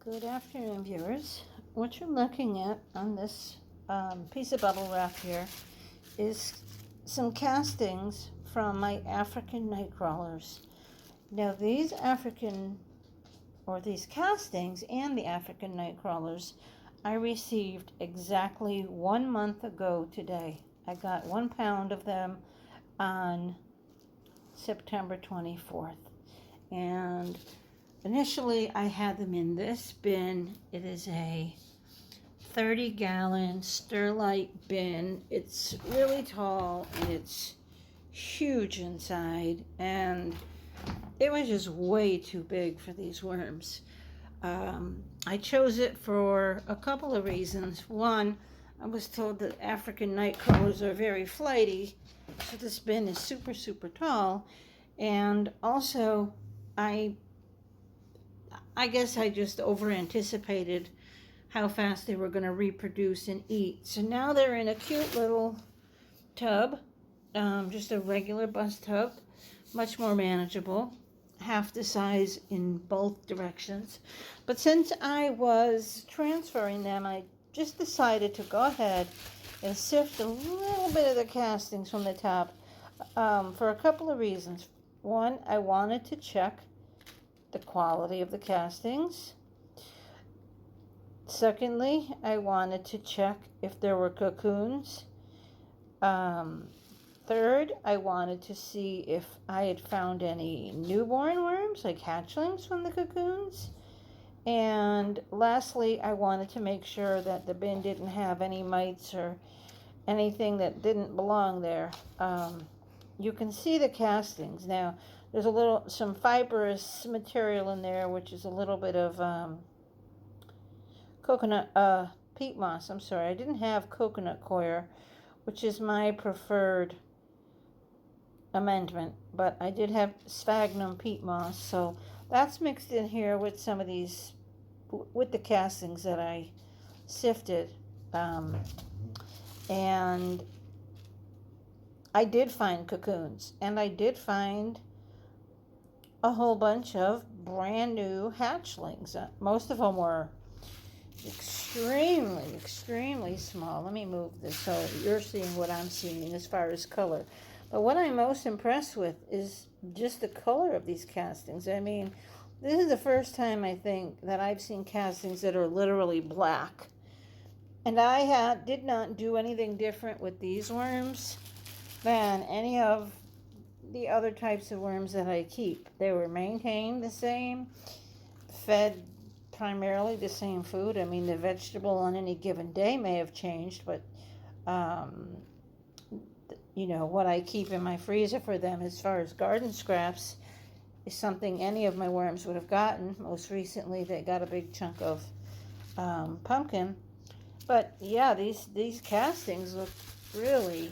Good afternoon, viewers. What you're looking at on this piece of bubble wrap here is some castings from my African nightcrawlers. Now these castings and the African nightcrawlers I received exactly 1 month ago today. I got 1 pound of them on September 24th. And initially, I had them in this bin. It is a 30-gallon Sterlite bin. It's really tall and it's huge inside, and it was just way too big for these worms. I chose it for a couple of reasons. One, I was told that African nightcrawlers are very flighty, so this bin is super, super tall. And also, I guess I just over-anticipated how fast they were going to reproduce and eat. So now they're in a cute little tub, just a regular bus tub, much more manageable, half the size in both directions. But since I was transferring them, I just decided to go ahead and sift a little bit of the castings from the top for a couple of reasons. One, I wanted to check the quality of the castings. Secondly, I wanted to check if there were cocoons. Third, I wanted to see if I had found any newborn worms, like hatchlings from the cocoons. And lastly, I wanted to make sure that the bin didn't have any mites or anything that didn't belong there. You can see the castings. Now, there's some fibrous material in there, which is a little bit of coconut, peat moss. I'm sorry, I didn't have coconut coir, which is my preferred amendment, but I did have sphagnum peat moss, so that's mixed in here with some of these, with the castings that I sifted. And I did find cocoons, and I did find a whole bunch of brand new hatchlings. Most of them were extremely small. Let me move this so you're seeing what I'm seeing as far as color. But what I'm most impressed with is just the color of these castings. I mean, this is the first time I think that I've seen castings that are literally black. And I did not do anything different with these worms than any of the other types of worms that I keep. They were maintained the same, fed primarily the same food. I mean, the vegetable on any given day may have changed, but what I keep in my freezer for them as far as garden scraps is something any of my worms would have gotten. Most recently, they got a big chunk of pumpkin. But yeah, these castings look really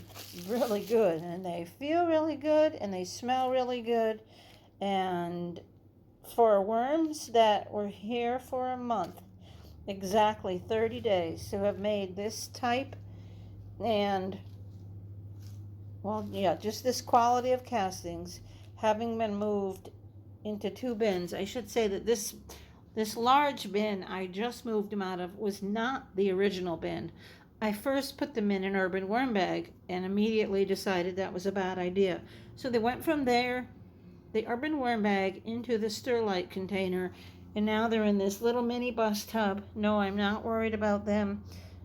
good, and they feel really good, and they smell really good. And for worms that were here for a month, exactly 30 days, to have made this type and, well, yeah, just this quality of castings, having been moved into 2 bins. I should say that this large bin I just moved them out of was not the original bin. I first put them in an urban worm bag and immediately decided that was a bad idea. So they went from there, the urban worm bag, into the Sterlite container, and now they're in this little mini bus tub. No, I'm not worried about them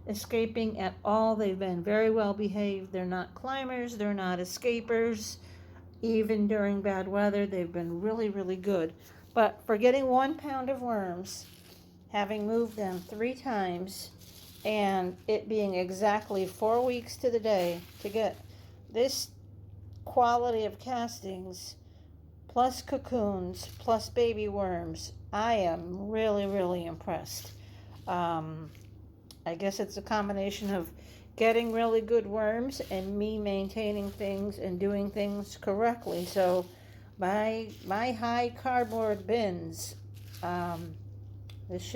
escaping at all. They've been very well behaved. They're not climbers, they're not escapers. Even during bad weather, they've been really good. But for getting 1 pound of worms, having moved them 3 times, and it being exactly 4 weeks to the day to get this quality of castings, plus cocoons, plus baby worms, I am really impressed. I guess it's a combination of getting really good worms and me maintaining things and doing things correctly. So my high cardboard bins, this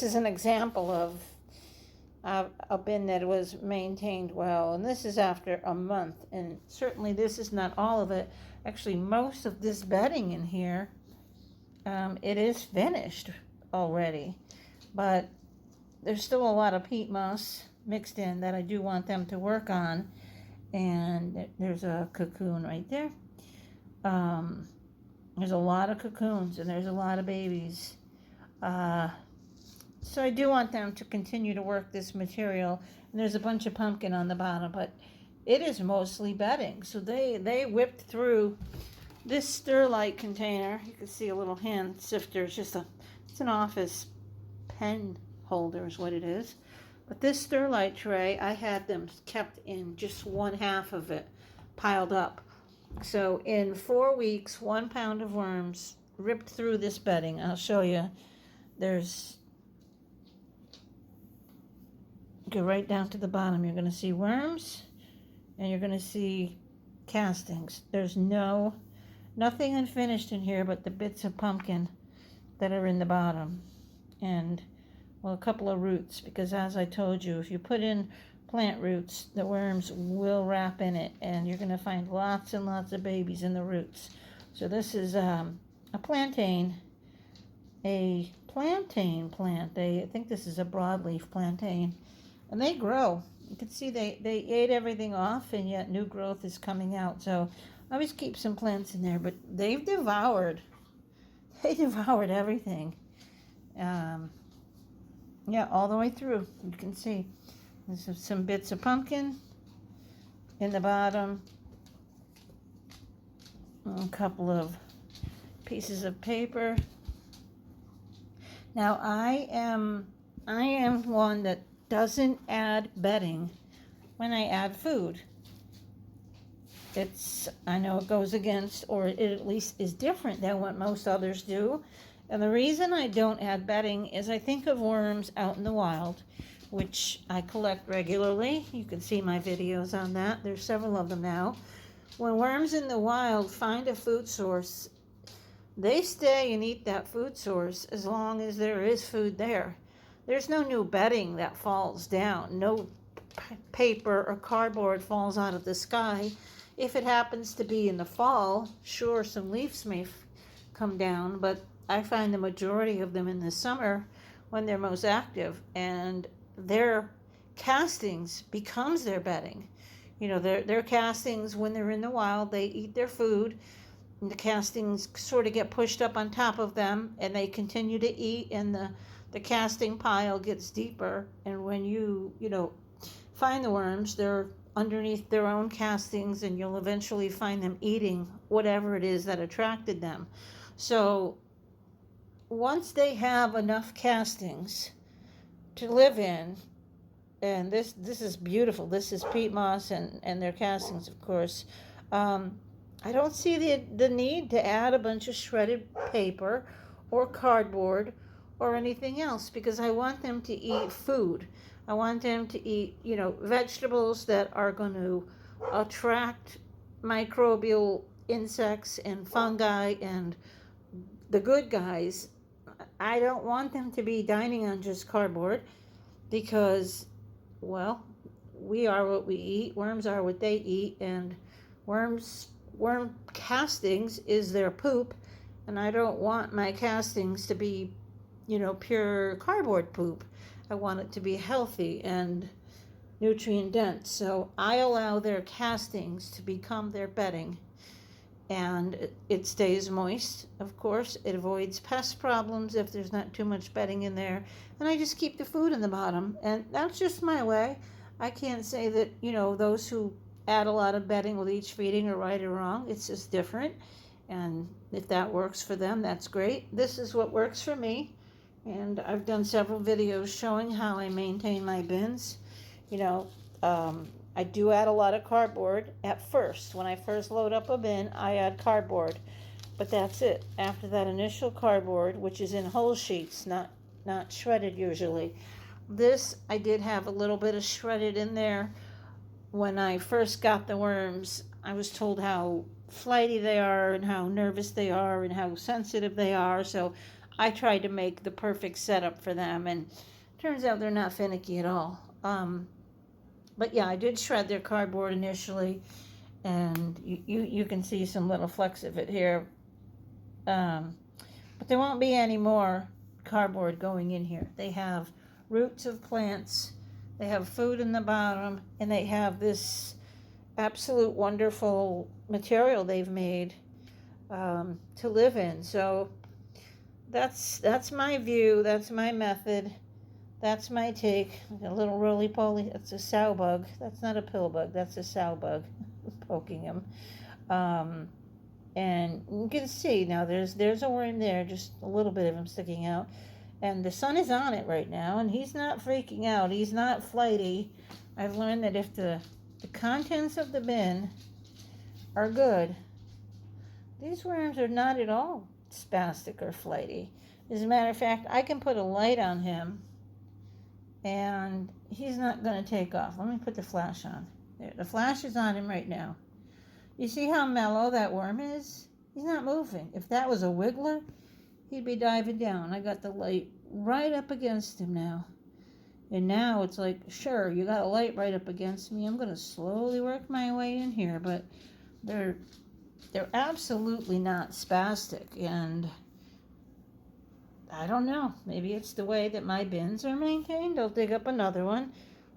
is an example of a bin that was maintained well, and this is after a month, and certainly this is not all of it. actually most of this bedding in here, it is finished already, but there's still a lot of peat moss mixed in that I do want them to work on. And there's a cocoon right there. There's a lot of cocoons and there's a lot of babies. So I do want them to continue to work this material. And there's a bunch of pumpkin on the bottom, but it is mostly bedding. So they whipped through this Sterlite container. You can see a little hand sifter. It's an office pen holder is what it is. But this Sterlite tray, I had them kept in just one half of it piled up. So in 4 weeks, 1 pound of worms ripped through this bedding. I'll show you. Go right down to the bottom. You're going to see worms and you're going to see castings. There's nothing unfinished in here but the bits of pumpkin that are in the bottom. And, well, a couple of roots, because as I told you, if you put in plant roots, the worms will wrap in it, and you're going to find lots and lots of babies in the roots. So this is a plantain plant. I think this is a broadleaf plantain, and they grow. You can see they ate everything off, and yet new growth is coming out. So I always keep some plants in there, but they devoured everything. Yeah, all the way through. You can see there's some bits of pumpkin in the bottom, a couple of pieces of paper. Now I am one that doesn't add bedding when I add food. I know it goes against, or it at least is different than what most others do. And the reason I don't add bedding is I think of worms out in the wild, which I collect regularly. You can see my videos on that. There's several of them now. When worms in the wild find a food source, they stay and eat that food source as long as there is food there. There's no new bedding that falls down. No paper or cardboard falls out of the sky. If it happens to be in the fall, sure, some leaves may come down, but I find the majority of them in the summer when they're most active, and their castings becomes their bedding. You know, their castings, when they're in the wild, they eat their food, and the castings sort of get pushed up on top of them, and they continue to eat, and the casting pile gets deeper. And when you find the worms, they're underneath their own castings, and you'll eventually find them eating whatever it is that attracted them. So once they have enough castings to live in, and this is beautiful. This is peat moss and their castings, of course. I don't see the need to add a bunch of shredded paper or cardboard or anything else, because I want them to eat food. I want them to eat, vegetables that are going to attract microbial insects and fungi and the good guys. I don't want them to be dining on just cardboard, because, well, we are what we eat. Worms are what they eat, and worm castings is their poop, and I don't want my castings to be, pure cardboard poop. I want it to be healthy and nutrient dense. So I allow their castings to become their bedding, and it stays moist, of course. It avoids pest problems if there's not too much bedding in there, and I just keep the food in the bottom. And that's just my way. I can't say that those who add a lot of bedding with each feeding are right or wrong. It's just different, and if that works for them, that's great. This is what works for me, and I've done several videos showing how I maintain my bins. I do add a lot of cardboard at first. When I first load up a bin, I add cardboard, but that's it. After that initial cardboard, which is in whole sheets, not shredded usually. This, I did have a little bit of shredded in there. When I first got the worms, I was told how flighty they are and how nervous they are and how sensitive they are, so I tried to make the perfect setup for them, and turns out they're not finicky at all. But yeah, I did shred their cardboard initially, and you can see some little flecks of it here. But there won't be any more cardboard going in here. They have roots of plants, they have food in the bottom, and they have this absolute wonderful material they've made to live in. So that's my view, that's my method, that's my take. A little roly-poly, it's a sow bug. That's not a pill bug, that's a sow bug poking him. And you can see now there's a worm there, just a little bit of him sticking out. And the sun is on it right now, and he's not freaking out. He's not flighty. I've learned that if the contents of the bin are good, these worms are not at all spastic or flighty. As a matter of fact, I can put a light on him, and he's not going to take off. Let me put the flash on. There, the flash is on him right now. You see how mellow that worm is? He's not moving. If that was a wiggler, he'd be diving down. I got the light right up against him now. And now it's like, sure, you got a light right up against me. I'm going to slowly work my way in here. But they're absolutely not spastic. And I don't know. Maybe it's the way that my bins are maintained. I'll dig up another one.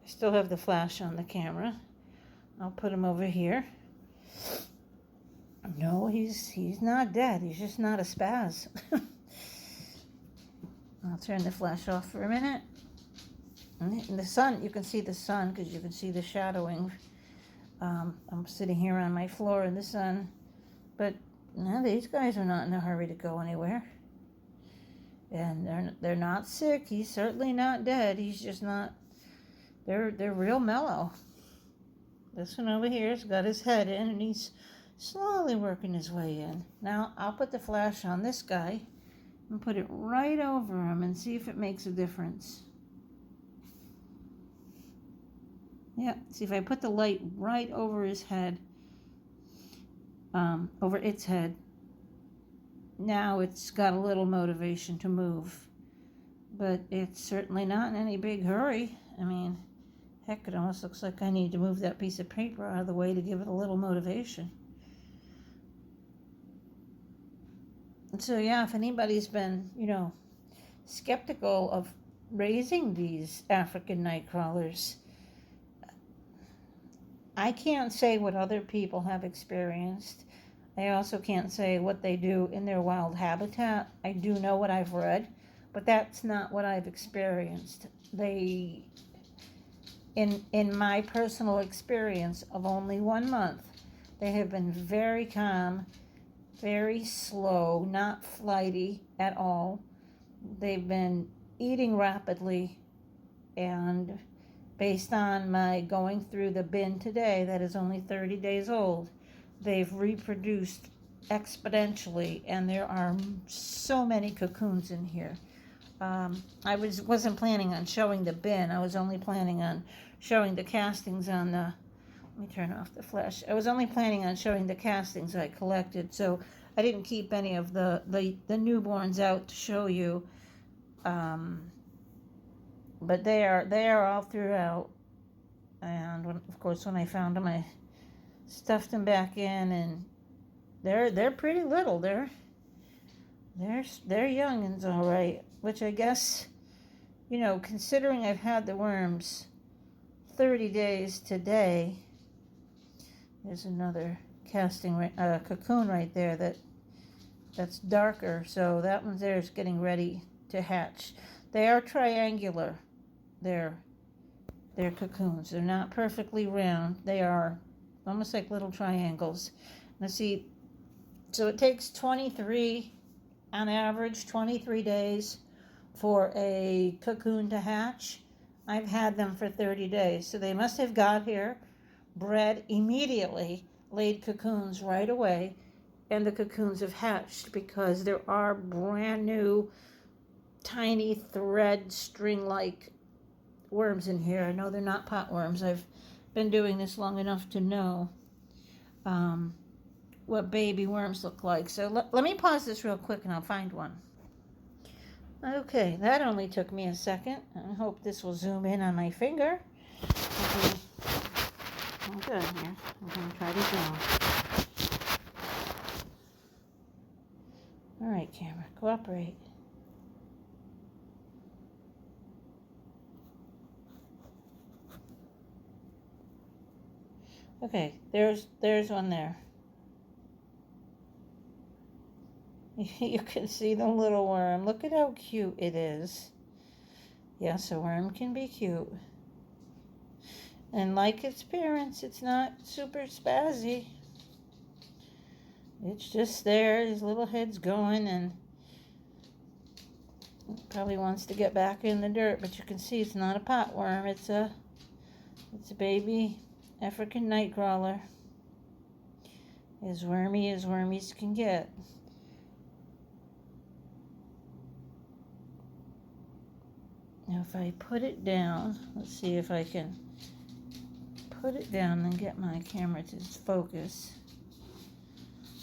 I still have the flash on the camera. I'll put him over here. No, he's not dead. He's just not a spaz. I'll turn the flash off for a minute. And the sun, you can see the sun because you can see the shadowing. I'm sitting here on my floor in the sun. But no, these guys are not in a hurry to go anywhere. And they're not sick. He's certainly not dead. He's just not. They're real mellow. This one over here's got his head in, and he's slowly working his way in. Now, I'll put the flash on this guy and put it right over him and see if it makes a difference. Yeah, see if I put the light right over his head, over its head. Now it's got a little motivation to move, but it's certainly not in any big hurry. I mean, heck, it almost looks like I need to move that piece of paper out of the way to give it a little motivation. And so, yeah, if anybody's been, skeptical of raising these African nightcrawlers, I can't say what other people have experienced. I also can't say what they do in their wild habitat. I do know what I've read, but that's not what I've experienced. In my personal experience of only 1 month, they have been very calm, very slow, not flighty at all. They've been eating rapidly, and based on my going through the bin today that is only 30 days old, they've reproduced exponentially, and there are so many cocoons in here. I wasn't planning on showing the bin. I was only planning on showing the castings on the, let me turn off the flash. I was only planning on showing the castings I collected, so I didn't keep any of the newborns out to show you. But they are all throughout. And of course, when I found them, I stuffed them back in, and they're pretty little. They're youngins, all right. Which I guess, considering I've had the worms 30 days today, there's another cocoon right there that's darker. So that one there is getting ready to hatch. They are triangular. They're cocoons. They're not perfectly round. They are almost like little triangles. Now see, so it takes 23, on average, 23 days for a cocoon to hatch. I've had them for 30 days. So they must have got here, bred immediately, laid cocoons right away, and the cocoons have hatched because there are brand new, tiny thread string-like worms in here. I know they're not pot worms. I've been doing this long enough to know what baby worms look like. So let me pause this real quick and I'll find one. Okay, that only took me a second. I hope this will zoom in on my finger. done here. I'm going to try to zoom. Alright, camera, cooperate. Okay, there's one there. You can see the little worm. Look at how cute it is. Yes, a worm can be cute. And like its parents, it's not super spazzy. It's just there. His little head's going and probably wants to get back in the dirt. But you can see it's not a pot worm. It's a baby African nightcrawler. As wormy as wormies can get. Now if I put it down, let's see if I can put it down and get my camera to focus.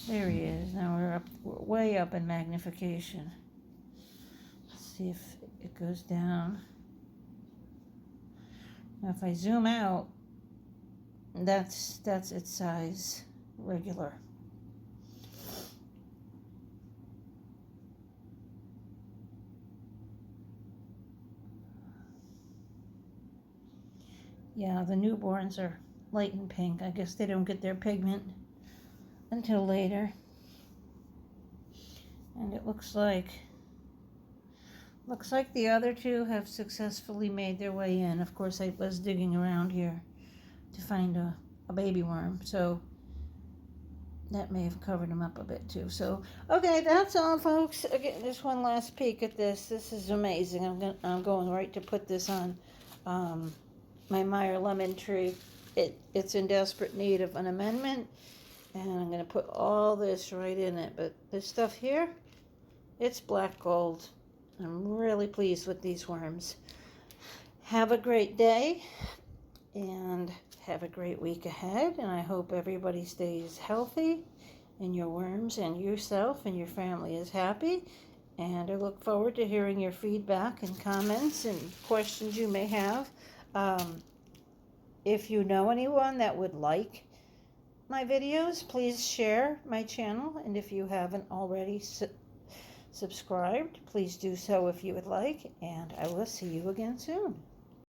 There he is. Now we're way up in magnification. Let's see if it goes down. Now if I zoom out, that's its size, regular. Yeah, the newborns are light and pink. I guess they don't get their pigment until later. And it looks like the other two have successfully made their way in. Of course, I was digging around here to find a baby worm, so that may have covered them up a bit too. So, okay, that's all, folks. Again, just one last peek at this. This is amazing. I'm going right to put this on my Meyer lemon tree. It's in desperate need of an amendment, and I'm going to put all this right in it. But this stuff here, it's black gold. I'm really pleased with these worms. Have a great day, and have a great week ahead, and I hope everybody stays healthy, and your worms and yourself and your family is happy. And I look forward to hearing your feedback and comments and questions you may have. If you know anyone that would like my videos, please share my channel. And if you haven't already subscribed, please do so if you would like. And I will see you again soon.